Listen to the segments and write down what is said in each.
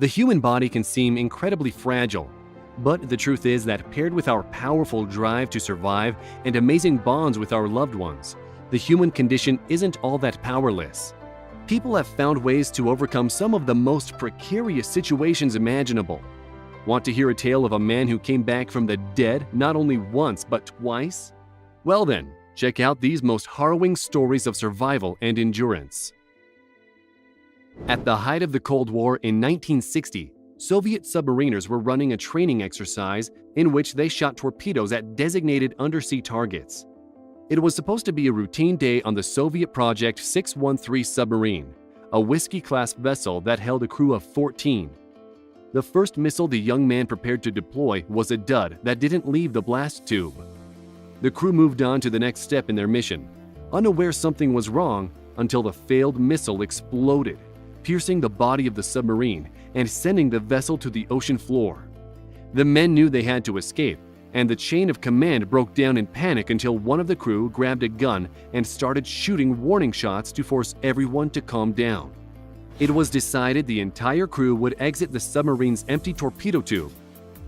The human body can seem incredibly fragile, but the truth is that paired with our powerful drive to survive and amazing bonds with our loved ones, the human condition isn't all that powerless. People have found ways to overcome some of the most precarious situations imaginable. Want to hear a tale of a man who came back from the dead not only once but twice? Well then, check out these most harrowing stories of survival and endurance. At the height of the Cold War in 1960, Soviet submariners were running a training exercise in which they shot torpedoes at designated undersea targets. It was supposed to be a routine day on the Soviet Project 613 submarine, a Whiskey-class vessel that held a crew of 14. The first missile the young man prepared to deploy was a dud that didn't leave the blast tube. The crew moved on to the next step in their mission, unaware something was wrong until the failed missile exploded, piercing the body of the submarine and sending the vessel to the ocean floor. The men knew they had to escape, and the chain of command broke down in panic until one of the crew grabbed a gun and started shooting warning shots to force everyone to calm down. It was decided the entire crew would exit the submarine's empty torpedo tube.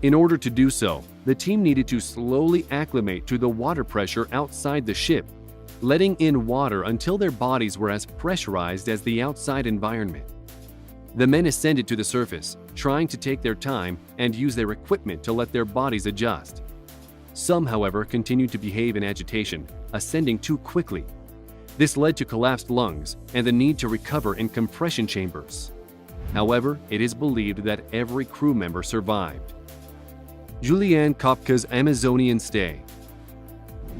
In order to do so, the team needed to slowly acclimate to the water pressure outside the ship, letting in water until their bodies were as pressurized as the outside environment. The men ascended to the surface, trying to take their time and use their equipment to let their bodies adjust. Some, however, continued to behave in agitation, ascending too quickly. This led to collapsed lungs and the need to recover in compression chambers. However, it is believed that every crew member survived. Juliane Kopka's Amazonian stay.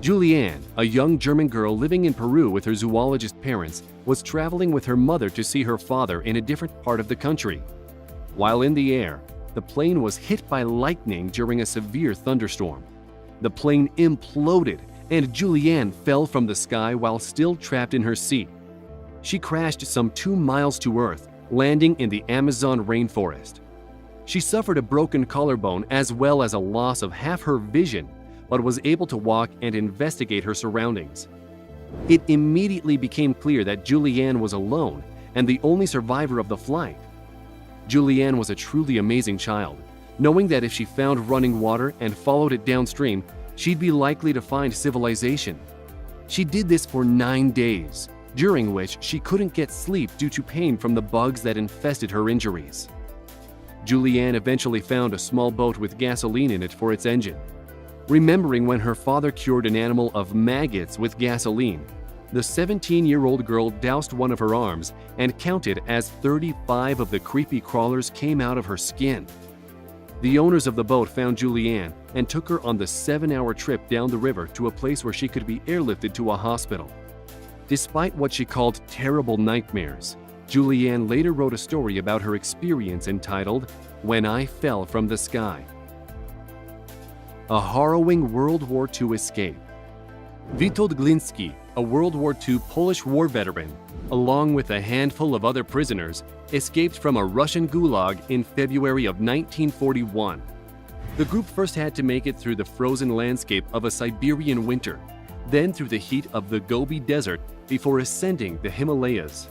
Juliane, a young German girl living in Peru with her zoologist parents, was traveling with her mother to see her father in a different part of the country. While in the air, the plane was hit by lightning during a severe thunderstorm. The plane imploded, and Juliane fell from the sky while still trapped in her seat. She crashed some 2 miles to Earth, landing in the Amazon rainforest. She suffered a broken collarbone as well as a loss of half her vision, but was able to walk and investigate her surroundings. It immediately became clear that Juliane was alone and the only survivor of the flight. Juliane was a truly amazing child, knowing that if she found running water and followed it downstream, she'd be likely to find civilization. She did this for 9 days, during which she couldn't get sleep due to pain from the bugs that infested her injuries. Juliane eventually found a small boat with gasoline in it for its engine. Remembering when her father cured an animal of maggots with gasoline, the 17-year-old girl doused one of her arms and counted as 35 of the creepy crawlers came out of her skin. The owners of the boat found Juliane and took her on the 7-hour trip down the river to a place where she could be airlifted to a hospital. Despite what she called terrible nightmares, Juliane later wrote a story about her experience entitled, "When I Fell from the Sky." A harrowing World War II escape. Witold Glinski, a World War II Polish war veteran, along with a handful of other prisoners, escaped from a Russian gulag in February of 1941. The group first had to make it through the frozen landscape of a Siberian winter, then through the heat of the Gobi Desert before ascending the Himalayas.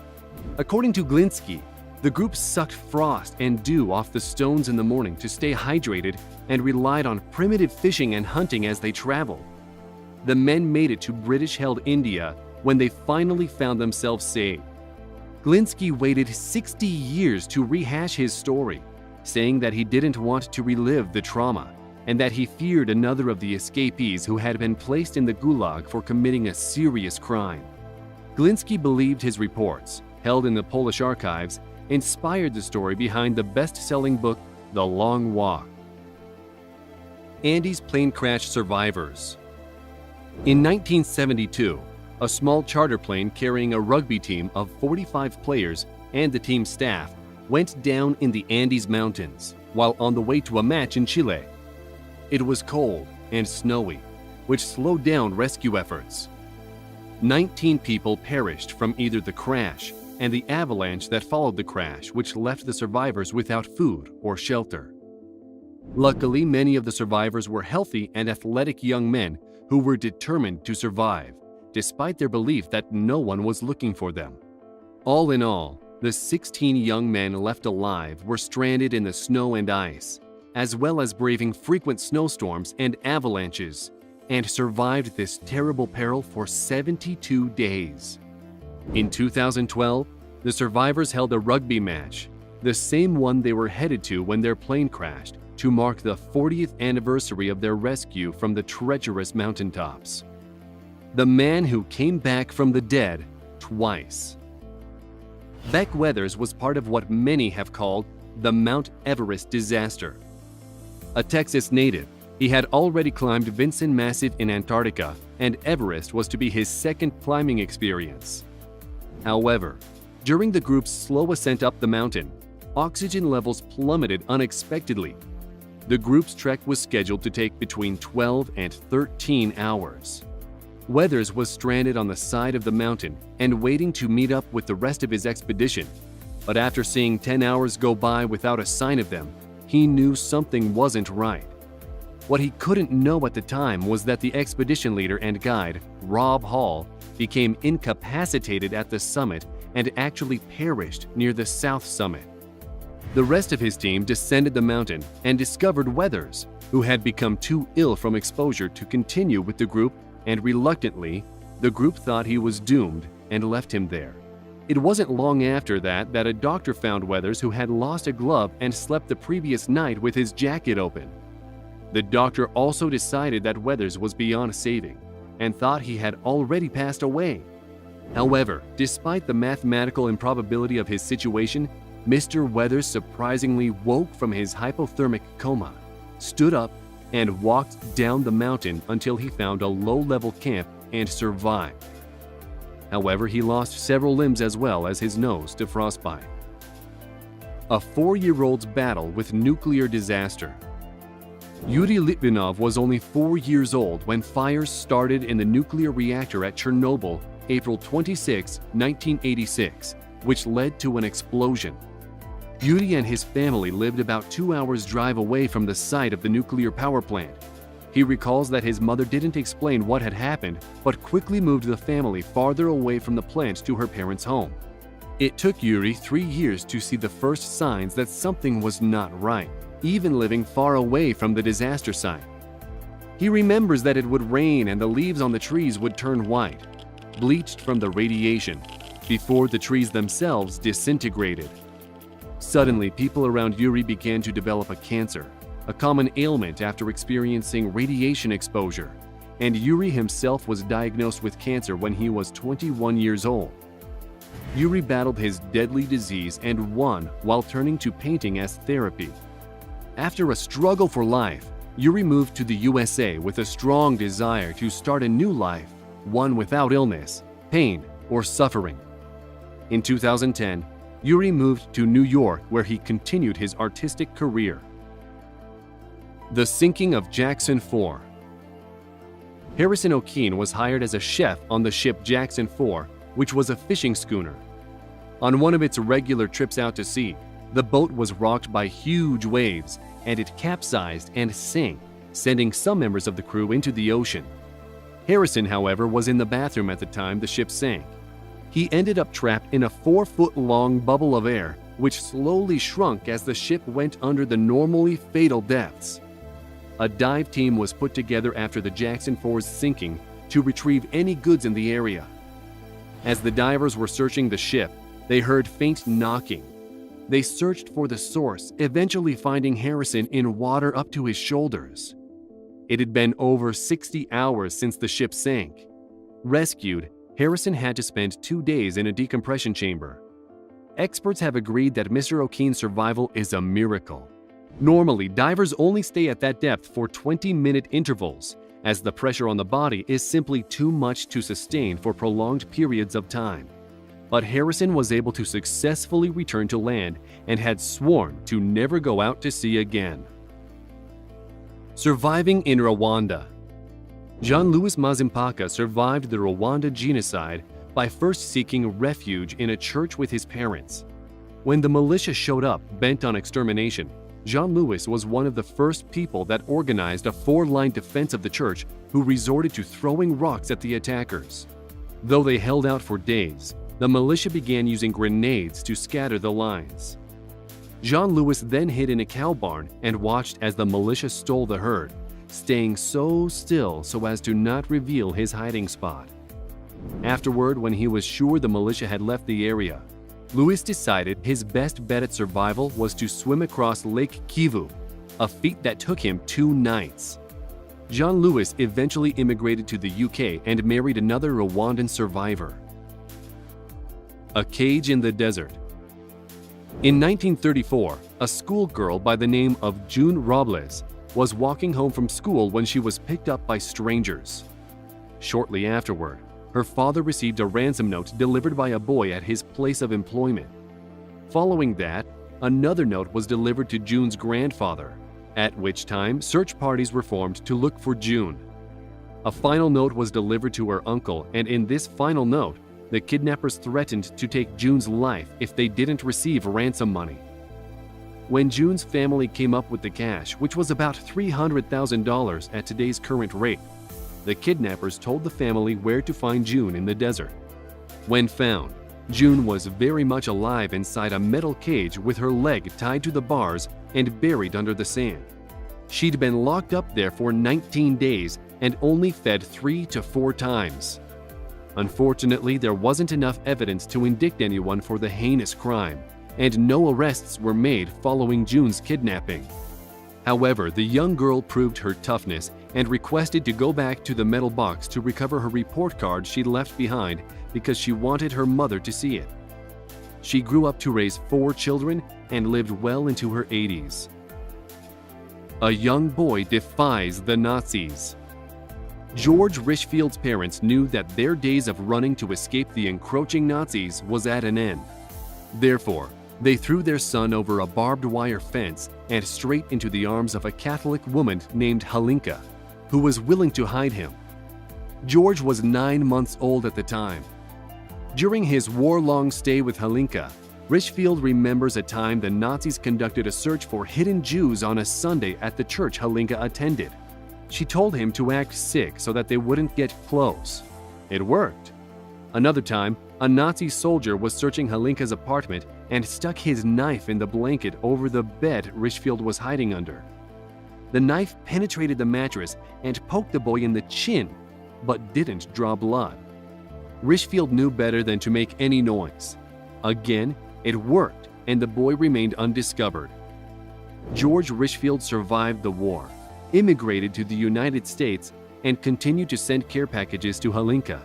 According to Glinski, the group sucked frost and dew off the stones in the morning to stay hydrated and relied on primitive fishing and hunting as they traveled. The men made it to British-held India when they finally found themselves saved. Glinski waited 60 years to rehash his story, saying that he didn't want to relive the trauma and that he feared another of the escapees who had been placed in the gulag for committing a serious crime. Glinski believed his reports, held in the Polish archives, inspired the story behind the best-selling book, The Long Walk. Andes plane crash survivors. In 1972, a small charter plane carrying a rugby team of 45 players and the team's staff went down in the Andes Mountains while on the way to a match in Chile. It was cold and snowy, which slowed down rescue efforts. 19 people perished from either the crash and the avalanche that followed the crash, which left the survivors without food or shelter. Luckily, many of the survivors were healthy and athletic young men who were determined to survive, despite their belief that no one was looking for them. All in all, the 16 young men left alive were stranded in the snow and ice, as well as braving frequent snowstorms and avalanches, and survived this terrible peril for 72 days. In 2012, the survivors held a rugby match, the same one they were headed to when their plane crashed, to mark the 40th anniversary of their rescue from the treacherous mountaintops. The man who came back from the dead twice. Beck Weathers was part of what many have called the Mount Everest disaster. A Texas native, he had already climbed Vinson Massif in Antarctica, and Everest was to be his second climbing experience. However, during the group's slow ascent up the mountain, oxygen levels plummeted unexpectedly. The group's trek was scheduled to take between 12 and 13 hours. Weathers was stranded on the side of the mountain and waiting to meet up with the rest of his expedition, but after seeing 10 hours go by without a sign of them, he knew something wasn't right. What he couldn't know at the time was that the expedition leader and guide, Rob Hall, became incapacitated at the summit and actually perished near the south summit. The rest of his team descended the mountain and discovered Weathers, who had become too ill from exposure to continue with the group, and reluctantly, the group thought he was doomed and left him there. It wasn't long after that a doctor found Weathers, who had lost a glove and slept the previous night with his jacket open. The doctor also decided that Weathers was beyond saving and thought he had already passed away. However, despite the mathematical improbability of his situation, Mr. Weathers surprisingly woke from his hypothermic coma, stood up, and walked down the mountain until he found a low-level camp and survived. However, he lost several limbs as well as his nose to frostbite. A 4-year-old's battle with nuclear disaster. Yuri Litvinov was only 4 years old when fires started in the nuclear reactor at Chernobyl, April 26, 1986, which led to an explosion. Yuri and his family lived about 2 hours' drive away from the site of the nuclear power plant. He recalls that his mother didn't explain what had happened, but quickly moved the family farther away from the plant to her parents' home. It took Yuri 3 years to see the first signs that something was not right, even living far away from the disaster site. He remembers that it would rain and the leaves on the trees would turn white, bleached from the radiation, before the trees themselves disintegrated. Suddenly, people around Yuri began to develop a cancer, a common ailment after experiencing radiation exposure, and Yuri himself was diagnosed with cancer when he was 21 years old. Yuri battled his deadly disease and won while turning to painting as therapy. After a struggle for life, Yuri moved to the USA with a strong desire to start a new life, one without illness, pain, or suffering. In 2010, Yuri moved to New York, where he continued his artistic career. The sinking of Jackson 4. Harrison O'Keefe was hired as a chef on the ship Jackson 4, which was a fishing schooner. On one of its regular trips out to sea, the boat was rocked by huge waves, and it capsized and sank, sending some members of the crew into the ocean. Harrison, however, was in the bathroom at the time the ship sank. He ended up trapped in a 4-foot-long bubble of air, which slowly shrunk as the ship went under the normally fatal depths. A dive team was put together after the Jackson 4's sinking to retrieve any goods in the area. As the divers were searching the ship, they heard faint knocking. They searched for the source, eventually finding Harrison in water up to his shoulders. It had been over 60 hours since the ship sank. Rescued, Harrison had to spend 2 days in a decompression chamber. Experts have agreed that Mr. O'Keefe's survival is a miracle. Normally, divers only stay at that depth for 20-minute intervals, as the pressure on the body is simply too much to sustain for prolonged periods of time. But Harrison was able to successfully return to land and had sworn to never go out to sea again. Surviving in Rwanda. Jean-Louis Mazimpaka survived the Rwanda genocide by first seeking refuge in a church with his parents. When the militia showed up bent on extermination, Jean-Louis was one of the first people that organized a 4-line defense of the church, who resorted to throwing rocks at the attackers. Though they held out for days, the militia began using grenades to scatter the lines. Jean-Louis then hid in a cow barn and watched as the militia stole the herd, staying so still so as to not reveal his hiding spot. Afterward, when he was sure the militia had left the area, Louis decided his best bet at survival was to swim across Lake Kivu, a feat that took him 2 nights. Jean-Louis eventually immigrated to the UK and married another Rwandan survivor. A cage in the desert. In 1934, a schoolgirl by the name of June Robles was walking home from school when she was picked up by strangers. Shortly afterward, her father received a ransom note delivered by a boy at his place of employment. Following that, another note was delivered to June's grandfather, at which time search parties were formed to look for June. A final note was delivered to her uncle, and in this final note, the kidnappers threatened to take June's life if they didn't receive ransom money. When June's family came up with the cash, which was about $300,000 at today's current rate, the kidnappers told the family where to find June in the desert. When found, June was very much alive inside a metal cage with her leg tied to the bars and buried under the sand. She'd been locked up there for 19 days and only fed 3 to 4 times. Unfortunately, there wasn't enough evidence to indict anyone for the heinous crime, and no arrests were made following June's kidnapping. However, the young girl proved her toughness and requested to go back to the metal box to recover her report card she'd left behind because she wanted her mother to see it. She grew up to raise 4 children and lived well into her 80s. A young boy defies the Nazis. George Richfield's parents knew that their days of running to escape the encroaching Nazis was at an end. Therefore, they threw their son over a barbed wire fence and straight into the arms of a Catholic woman named Halinka, who was willing to hide him. George was 9 months old at the time. During his war-long stay with Halinka, Richfield remembers a time the Nazis conducted a search for hidden Jews on a Sunday at the church Halinka attended. She told him to act sick so that they wouldn't get close. It worked. Another time, a Nazi soldier was searching Halinka's apartment and stuck his knife in the blanket over the bed Richfield was hiding under. The knife penetrated the mattress and poked the boy in the chin, but didn't draw blood. Richfield knew better than to make any noise. Again, it worked, and the boy remained undiscovered. George Richfield survived the war, immigrated to the United States, and continued to send care packages to Halinka,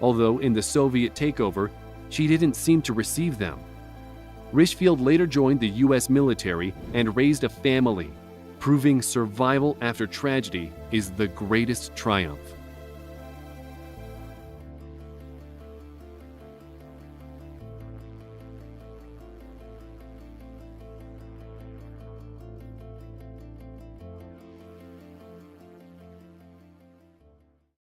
although in the Soviet takeover, she didn't seem to receive them. Richfield later joined the US military and raised a family, proving survival after tragedy is the greatest triumph.